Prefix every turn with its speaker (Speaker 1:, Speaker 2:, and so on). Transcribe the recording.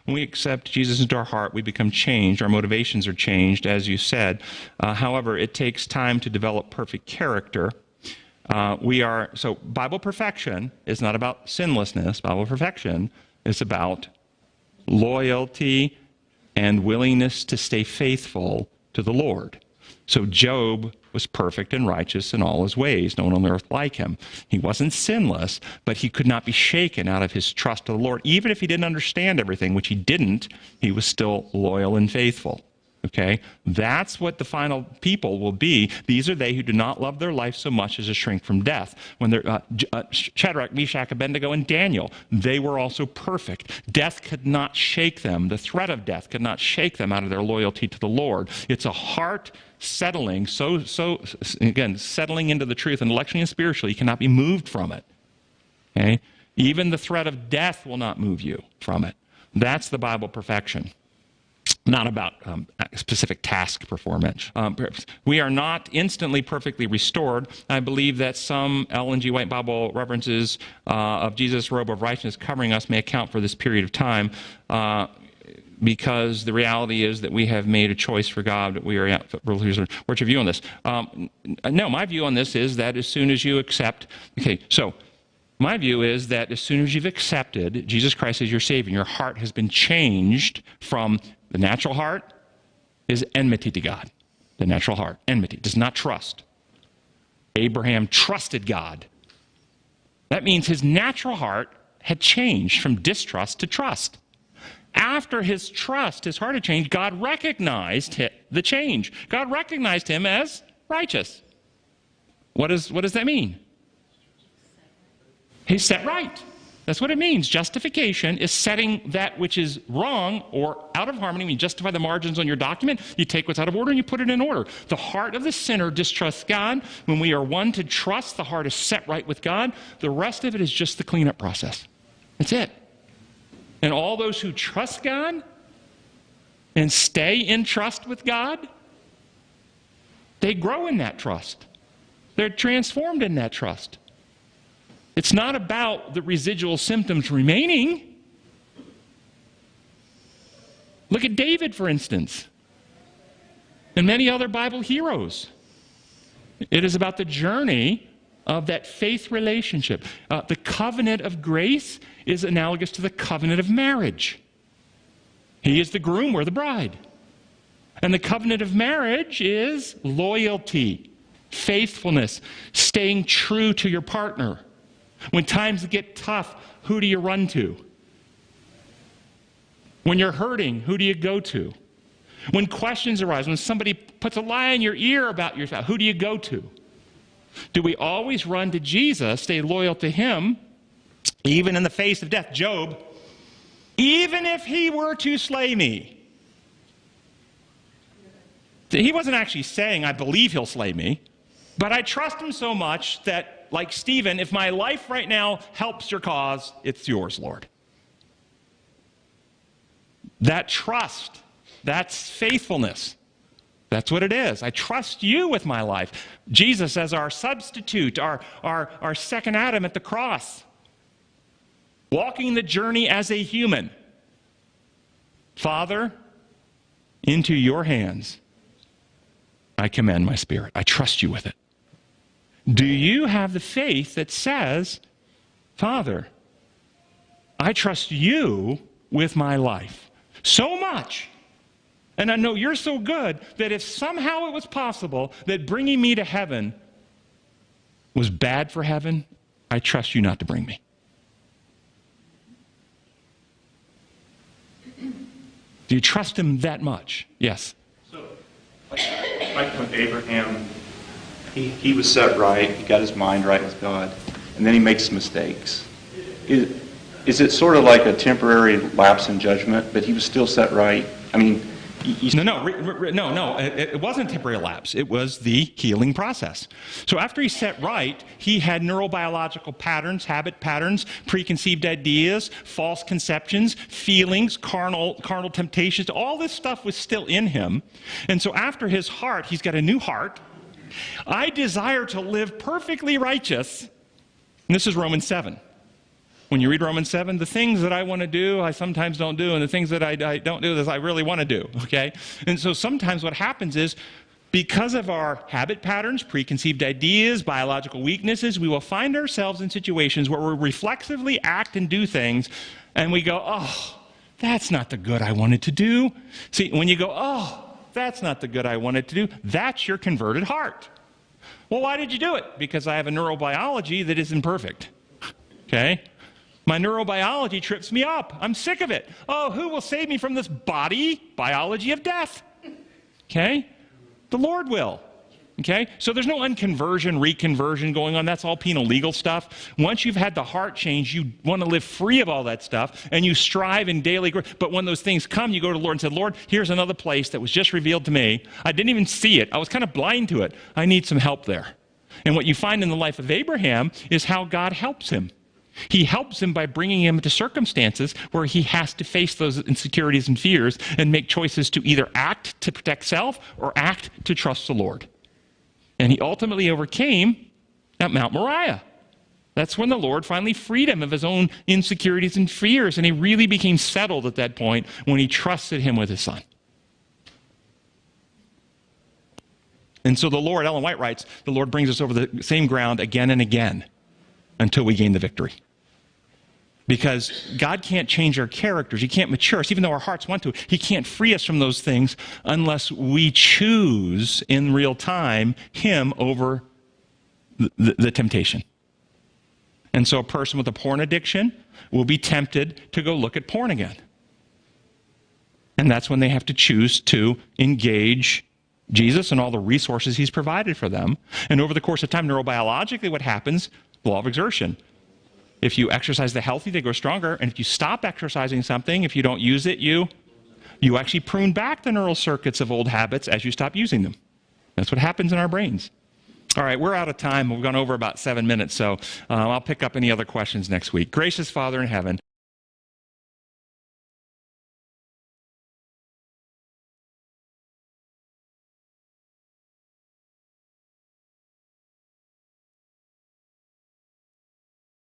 Speaker 1: When we accept Jesus into our heart, we become changed. Our motivations are changed, as you said. However, it takes time to develop perfect character. So Bible perfection is not about sinlessness. Bible perfection is about loyalty and willingness to stay faithful to the Lord. So Job was perfect and righteous in all his ways. No one on earth like him. He wasn't sinless, but he could not be shaken out of his trust of the Lord. Even if he didn't understand everything, which he didn't, he was still loyal and faithful. Okay? That's what the final people will be. These are they who do not love their life so much as to shrink from death. When they're Shadrach, Meshach, Abednego, and Daniel, they were also perfect. Death could not shake them. The threat of death could not shake them out of their loyalty to the Lord. It's a heart settling, again, settling into the truth intellectually and spiritually. You cannot be moved from it. Okay? Even the threat of death will not move you from it. That's the Bible perfection. Not about specific task performance. We are not instantly perfectly restored. I believe that some Ellen G. White Bible references of Jesus' robe of righteousness covering us may account for this period of time, because the reality is that we have made a choice for God. That we are. What's your view on this? No, my view on this is that as soon as you accept. Okay, so. My view is that as soon as you've accepted Jesus Christ as your Savior, your heart has been changed from the natural heart is enmity to God. The natural heart, enmity, does not trust. Abraham trusted God. That means his natural heart had changed from distrust to trust. After his heart had changed, God recognized the change. God recognized him as righteous. What does that mean? He's set right. That's what it means. Justification is setting that which is wrong or out of harmony. When you justify the margins on your document, you take what's out of order and you put it in order. The heart of the sinner distrusts God. When we are one to trust, the heart is set right with God. The rest of it is just the cleanup process. That's it. And all those who trust God and stay in trust with God, they grow in that trust. They're transformed in that trust. It's not about the residual symptoms remaining. Look at David, for instance, and many other Bible heroes. It is about the journey of that faith relationship. The covenant of grace is analogous to the covenant of marriage. He is the groom, we're the bride. And the covenant of marriage is loyalty, faithfulness, staying true to your partner. When times get tough, who do you run to? When you're hurting, who do you go to? When questions arise, when somebody puts a lie in your ear about yourself, who do you go to? Do we always run to Jesus, stay loyal to him, even in the face of death? Job, even if he were to slay me. He wasn't actually saying, I believe he'll slay me, but I trust him so much that, like Stephen, if my life right now helps your cause, it's yours, Lord. That trust, that's faithfulness. That's what it is. I trust you with my life. Jesus as our substitute, our second Adam at the cross. Walking the journey as a human. Father, into your hands I commend my spirit. I trust you with it. Do you have the faith that says, Father, I trust you with my life so much, and I know you're so good that if somehow it was possible that bringing me to heaven was bad for heaven, I trust you not to bring me. Do you trust him that much? Yes.
Speaker 2: So, like with Abraham, he was set right, he got his mind right with God, and then he makes mistakes. Is it sort of like a temporary lapse in judgment, but he was still set right? I mean,
Speaker 1: No. It wasn't a temporary lapse. It was the healing process. So after he set right, he had neurobiological patterns, habit patterns, preconceived ideas, false conceptions, feelings, carnal temptations. All this stuff was still in him. And so after his heart, he's got a new heart. I desire to live perfectly righteous. And this is Romans 7. When you read Romans 7, the things that I want to do, I sometimes don't do, and the things that I don't do, that I really want to do, okay? And so sometimes what happens is, because of our habit patterns, preconceived ideas, biological weaknesses, we will find ourselves in situations where we reflexively act and do things, and we go, oh, that's not the good I wanted to do. See, when you go, oh, that's not the good I wanted to do, that's your converted heart. Well, why did you do it? Because I have a neurobiology that is imperfect, okay? My neurobiology trips me up. I'm sick of it. Oh, who will save me from this biology of death? Okay? The Lord will. Okay? So there's no unconversion, reconversion going on. That's all penal legal stuff. Once you've had the heart change, you want to live free of all that stuff, and you strive in daily growth. But when those things come, you go to the Lord and say, Lord, here's another place that was just revealed to me. I didn't even see it. I was kind of blind to it. I need some help there. And what you find in the life of Abraham is how God helps him. He helps him by bringing him into circumstances where he has to face those insecurities and fears and make choices to either act to protect self or act to trust the Lord. And he ultimately overcame at Mount Moriah. That's when the Lord finally freed him of his own insecurities and fears, and he really became settled at that point when he trusted him with his son. And so the Lord, Ellen White writes, the Lord brings us over the same ground again and again until we gain the victory. Because God can't change our characters. He can't mature us, even though our hearts want to. He can't free us from those things unless we choose in real time him over the temptation. And so a person with a porn addiction will be tempted to go look at porn again. And that's when they have to choose to engage Jesus and all the resources he's provided for them. And over the course of time, neurobiologically, what happens? Law of exertion. If you exercise the healthy, they grow stronger. And if you stop exercising something, if you don't use it, you actually prune back the neural circuits of old habits as you stop using them. That's what happens in our brains. All right, we're out of time. We've gone over about 7 minutes, so I'll pick up any other questions next week. Gracious Father in heaven,